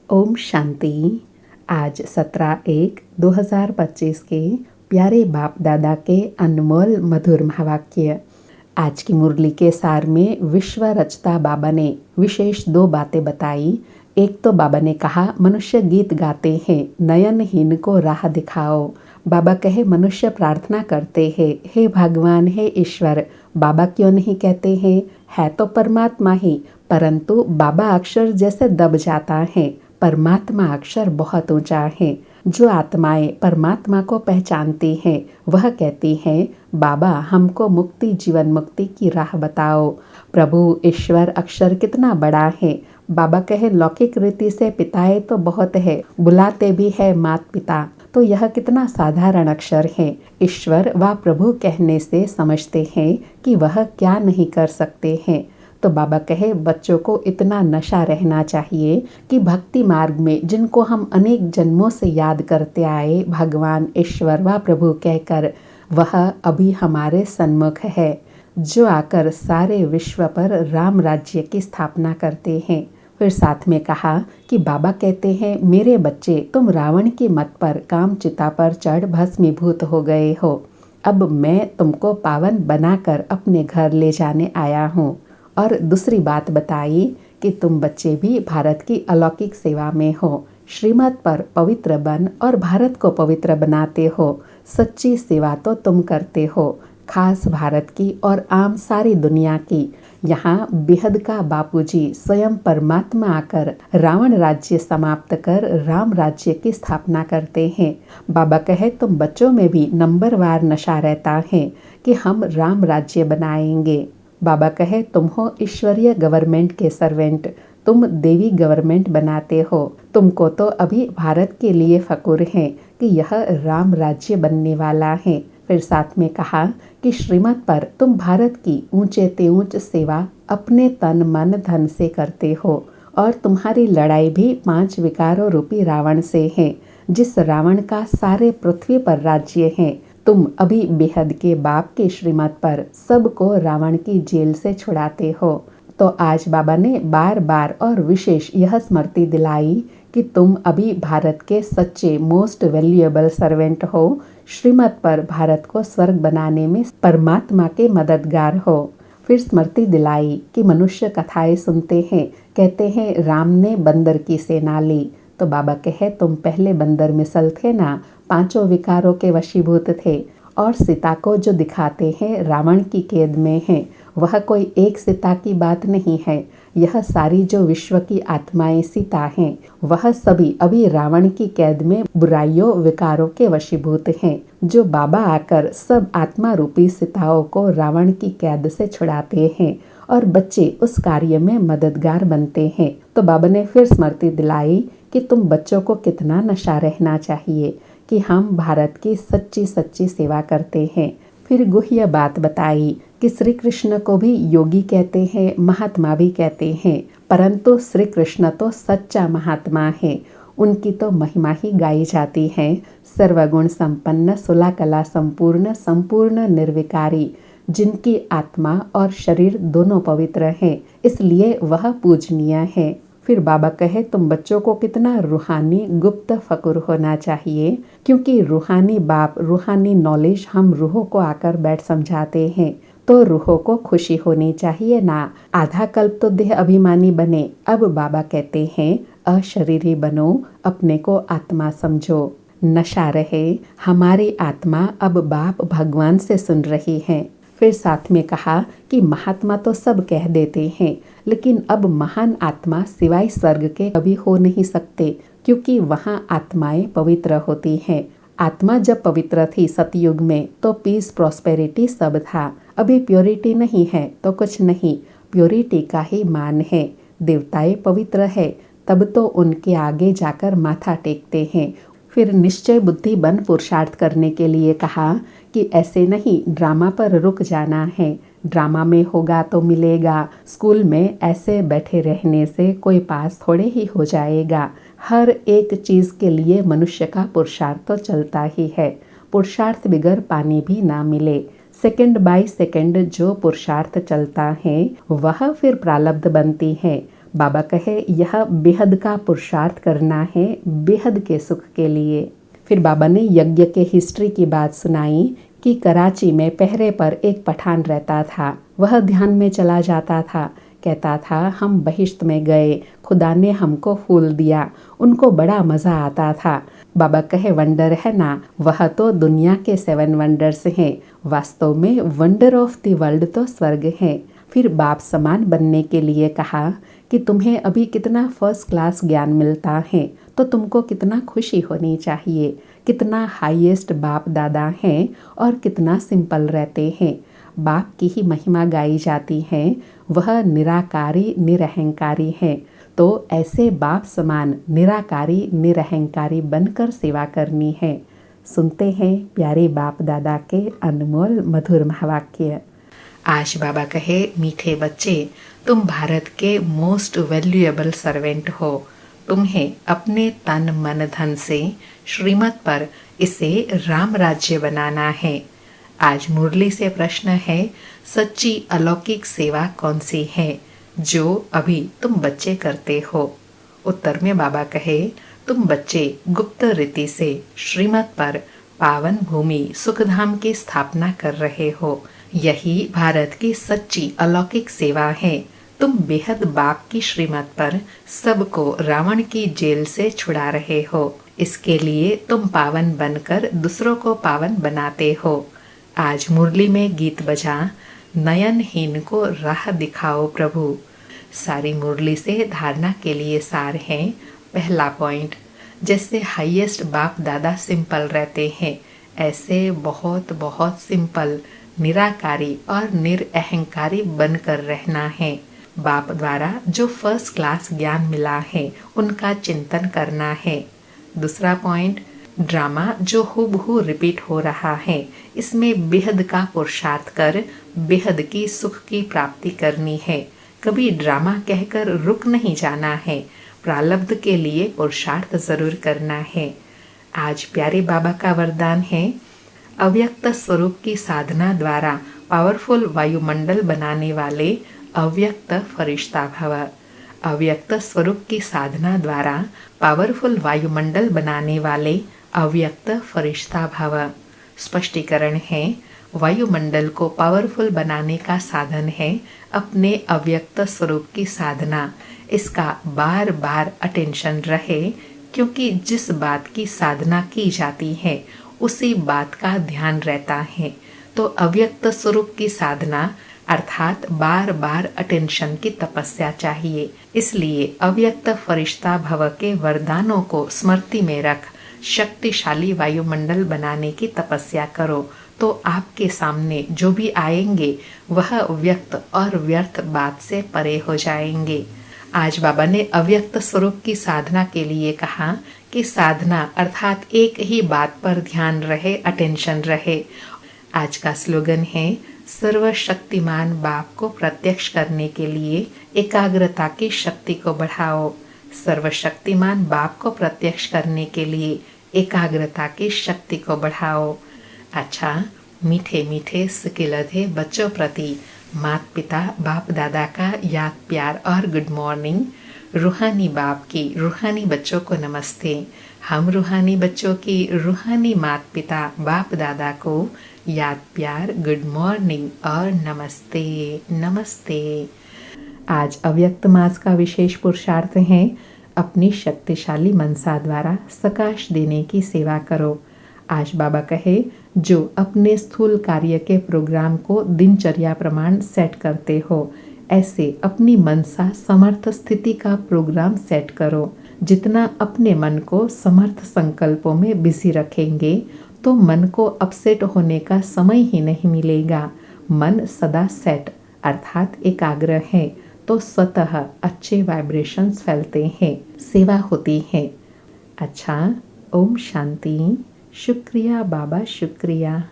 ओम शांति। आज 17/1/2025 के प्यारे बाप दादा के अनमोल मधुर महावाक्य। आज की मुरली के सार में विश्व रचता बाबा ने विशेष 2 बातें बताई। एक तो बाबा ने कहा मनुष्य गीत गाते हैं, नयनहीन को राह दिखाओ। बाबा कहे मनुष्य प्रार्थना करते हैं, हे भगवान, हे ईश्वर। बाबा क्यों नहीं कहते हैं, है तो परमात्मा ही, परंतु बाबा अक्षर जैसे दब जाता है। परमात्मा अक्षर बहुत ऊंचा है। जो आत्माएं परमात्मा को पहचानती हैं वह कहती हैं, बाबा हमको मुक्ति, जीवन मुक्ति की राह बताओ। प्रभु ईश्वर अक्षर कितना बड़ा है। बाबा कहे लौकिक रीति से पिताएं तो बहुत है, बुलाते भी है मात पिता, तो यह कितना साधारण अक्षर है। ईश्वर व प्रभु कहने से समझते हैं कि वह क्या नहीं कर सकते हैं। तो बाबा कहे बच्चों को इतना नशा रहना चाहिए कि भक्ति मार्ग में जिनको हम अनेक जन्मों से याद करते आए, भगवान, ईश्वर व प्रभु कहकर, वह अभी हमारे सन्मुख है, जो आकर सारे विश्व पर राम राज्य की स्थापना करते हैं। फिर साथ में कहा कि बाबा कहते हैं, मेरे बच्चे, तुम रावण की मत पर काम चिता पर चढ़ भस्मीभूत हो गए हो। अब मैं तुमको पावन बनाकर अपने घर ले जाने आया हूँ। और दूसरी बात बताई कि तुम बच्चे भी भारत की अलौकिक सेवा में हो। श्रीमत पर पवित्र बन और भारत को पवित्र बनाते हो। सच्ची सेवा तो तुम करते हो, खास भारत की और आम सारी दुनिया की। यहाँ बेहद का बापूजी स्वयं परमात्मा आकर रावण राज्य समाप्त कर राम राज्य की स्थापना करते हैं। बाबा कहे तुम बच्चों में भी नंबरवार नशा रहता है कि हम राम राज्य बनाएंगे। बाबा कहे तुम हो ईश्वरीय गवर्नमेंट के सर्वेंट, तुम देवी गवर्नमेंट बनाते हो। तुमको तो अभी भारत के लिए फकुर है कि यह राम राज्य बनने वाला है। फिर साथ में कहा कि श्रीमत पर तुम भारत की ऊंचे ते ऊंच सेवा अपने तन मन धन से करते हो, और तुम्हारी लड़ाई भी 5 विकारों रूपी रावण से है, जिस रावण का सारे पृथ्वी पर राज्य है। तुम अभी बेहद के बाप की श्रीमत पर सबको रावण की जेल से छुड़ाते हो। तो आज बाबा ने बार बार और विशेष यह स्मृति दिलाई कि तुम अभी भारत के सच्चे मोस्ट वैल्यूएबल सर्वेंट हो। श्रीमत पर भारत को स्वर्ग बनाने में परमात्मा के मददगार हो। फिर स्मृति दिलाई कि मनुष्य कथाएं सुनते हैं, कहते हैं राम ने बंदर की सेना ली। तो बाबा कहे तुम पहले बंदर मिसल थे ना, 5 विकारों के वशीभूत थे। और सीता को जो दिखाते हैं रावण की कैद में है, वह कोई एक सीता की बात नहीं है। यह सारी जो विश्व की आत्माएं सीता हैं, वह सभी अभी रावण की कैद में बुराइयों विकारों के वशीभूत हैं। जो बाबा आकर सब आत्मा रूपी सीताओं को रावण की कैद से छुड़ाते हैं और बच्चे उस कार्य में मददगार बनते हैं। तो बाबा ने फिर स्मृति दिलाई कि तुम बच्चों को कितना नशा रहना चाहिए कि हम भारत की सच्ची सच्ची सेवा करते हैं। फिर गुह्य बात बताई कि श्री कृष्ण को भी योगी कहते हैं, महात्मा भी कहते हैं, परंतु श्री कृष्ण तो सच्चा महात्मा है। उनकी तो महिमा ही गाई जाती है। सर्वगुण संपन्न, 16 कला संपूर्ण, संपूर्ण निर्विकारी, जिनकी आत्मा और शरीर दोनों पवित्र हैं, इसलिए वह पूजनीय है। फिर बाबा कहे तुम बच्चों को कितना रूहानी गुप्त फकुर होना चाहिए, क्योंकि रूहानी बाप, रूहानी नॉलेज हम रूहों को आकर बैठ समझाते हैं। तो रूहों को खुशी होनी चाहिए ना। आधा कल्प तो देह अभिमानी बने, अब बाबा कहते हैं अशरीरी बनो, अपने को आत्मा समझो। नशा रहे, हमारी आत्मा अब बाप भगवान से सुन रही है। फिर साथ में कहा कि महात्मा तो सब कह देते हैं, लेकिन अब महान आत्मा सिवाय स्वर्ग के कभी हो नहीं सकते, क्योंकि वहाँ आत्माएं पवित्र होती हैं। आत्मा जब पवित्र थी सतयुग में तो पीस, प्रॉस्पेरिटी सब था। अभी प्योरिटी नहीं है तो कुछ नहीं, प्योरिटी का ही मान है। देवताएं पवित्र है, तब तो उनके आगे जाकर माथा टेकते हैं। फिर निश्चय बुद्धि बन पुरुषार्थ करने के लिए कहा कि ऐसे नहीं ड्रामा पर रुक जाना है, ड्रामा में होगा तो मिलेगा। स्कूल में ऐसे बैठे रहने से कोई पास थोड़े ही हो जाएगा। हर एक चीज़ के लिए मनुष्य का पुरुषार्थ तो चलता ही है। पुरुषार्थ बिगर पानी भी ना मिले। सेकंड बाय सेकंड जो पुरुषार्थ चलता है वह फिर प्रारब्ध बनती है। बाबा कहे यह बेहद का पुरुषार्थ करना है, बेहद के सुख के लिए। फिर बाबा ने यज्ञ के हिस्ट्री की बात सुनाई कि कराची में पहरे पर एक पठान रहता था। वह ध्यान में चला जाता था, कहता था हम बहिश्त में गए, खुदा ने हमको फूल दिया, उनको बड़ा मज़ा आता था। बाबा कहे वंडर है ना, वह तो दुनिया के 7 वंडर्स हैं, वास्तव में वंडर ऑफ द वर्ल्ड तो स्वर्ग है। फिर बाप समान बनने के लिए कहा कि तुम्हें अभी कितना फर्स्ट क्लास ज्ञान मिलता है, तो तुमको कितना खुशी होनी चाहिए, कितना हाईएस्ट बाप दादा हैं और कितना सिंपल रहते हैं। बाप की ही महिमा गाई जाती है, वह निराकारी निरहंकारी है। तो ऐसे बाप समान निराकारी निरहंकारी बनकर सेवा करनी है। सुनते हैं प्यारे बाप दादा के अनमोल मधुर महावाक्य। आज बाबा कहे मीठे बच्चे, तुम भारत के मोस्ट वैल्यूएबल सर्वेंट हो। तुम्हें अपने तन मन धन से श्रीमत पर इसे राम राज्य बनाना है। आज मुरली से प्रश्न है, सच्ची अलौकिक सेवा कौन सी है जो अभी तुम बच्चे करते हो? उत्तर में बाबा कहे, तुम बच्चे गुप्त रीति से श्रीमत पर पावन भूमि सुखधाम की स्थापना कर रहे हो। यही भारत की सच्ची अलौकिक सेवा है। तुम बेहद बाप की श्रीमत पर सबको रावण की जेल से छुड़ा रहे हो। इसके लिए तुम पावन बनकर दूसरों को पावन बनाते हो। आज मुरली में गीत बजा, नयनहीन को राह दिखाओ प्रभु। सारी मुरली से धारणा के लिए सार है। पहला पॉइंट, जैसे हाईएस्ट बाप दादा सिंपल रहते हैं, ऐसे बहुत बहुत सिंपल निराकारी और निरअहंकारी बनकर रहना है। बाप द्वारा जो फर्स्ट क्लास ज्ञान मिला है उनका चिंतन करना है। दूसरा पॉइंट, ड्रामा जो हूबहू रिपीट हो रहा है, इसमें बेहद का पुरुषार्थ कर बेहद की सुख की प्राप्ति करनी है। कभी ड्रामा कहकर रुक नहीं जाना है, प्रारब्ध के लिए पुरुषार्थ जरूर करना है। आज प्यारे बाबा का वरदान है, अव्यक्त स्वरूप की साधना द्वारा पावरफुल वायुमंडल बनाने वाले अव्यक्त फरिश्ता भव। अव्यक्त स्वरूप की साधना द्वारा पावरफुल वायुमंडल बनाने वाले अव्यक्त फरिश्ता भव। स्पष्टीकरण है, वायुमंडल को पावरफुल बनाने का साधन है अपने अव्यक्त स्वरूप की साधना। इसका बार बार अटेंशन रहे, क्योंकि जिस बात की साधना की जाती है उसी बात का ध्यान रहता है। तो अव्यक्त स्वरूप की साधना अर्थात बार बार अटेंशन की तपस्या चाहिए। इसलिए अव्यक्त फरिश्ता भव के वरदानों को स्मृति में रख शक्तिशाली वायुमंडल बनाने की तपस्या करो, तो आपके सामने जो भी आएंगे वह व्यक्त और व्यर्थ बात से परे हो जाएंगे। आज बाबा ने अव्यक्त स्वरूप की साधना के लिए कहा कि साधना अर्थात एक ही बात पर ध्यान रहे, अटेंशन रहे। आज का स्लोगन है, सर्वशक्तिमान बाप को प्रत्यक्ष करने के लिए एकाग्रता की शक्ति को बढ़ाओ। सर्वशक्तिमान बाप को प्रत्यक्ष करने के लिए एकाग्रता की शक्ति को बढ़ाओ। अच्छा, मीठे मीठे सिकिलधे बच्चों प्रति माता पिता बाप दादा का याद प्यार और गुड मॉर्निंग। रूहानी बाप की रूहानी बच्चों को नमस्ते। हम रूहानी बच्चों की रूहानी माता पिता बाप दादा को याद प्यार, गुड मॉर्निंग और नमस्ते नमस्ते। आज अव्यक्त मास का विशेष पुरुषार्थ है, अपनी शक्तिशाली मनसा द्वारा सकाश देने की सेवा करो। आज बाबा कहे, जो अपने स्थूल कार्य के प्रोग्राम को दिनचर्या प्रमाण सेट करते हो, ऐसे अपनी मनसा समर्थ स्थिति का प्रोग्राम सेट करो। जितना अपने मन को समर्थ संकल्पों में बिजी रखेंगे तो मन को अपसेट होने का समय ही नहीं मिलेगा। मन सदा सेट अर्थात एकाग्र है तो स्वतः अच्छे वाइब्रेशंस फैलते हैं, सेवा होती है। अच्छा, ओम शांति। शुक्रिया बाबा, शुक्रिया।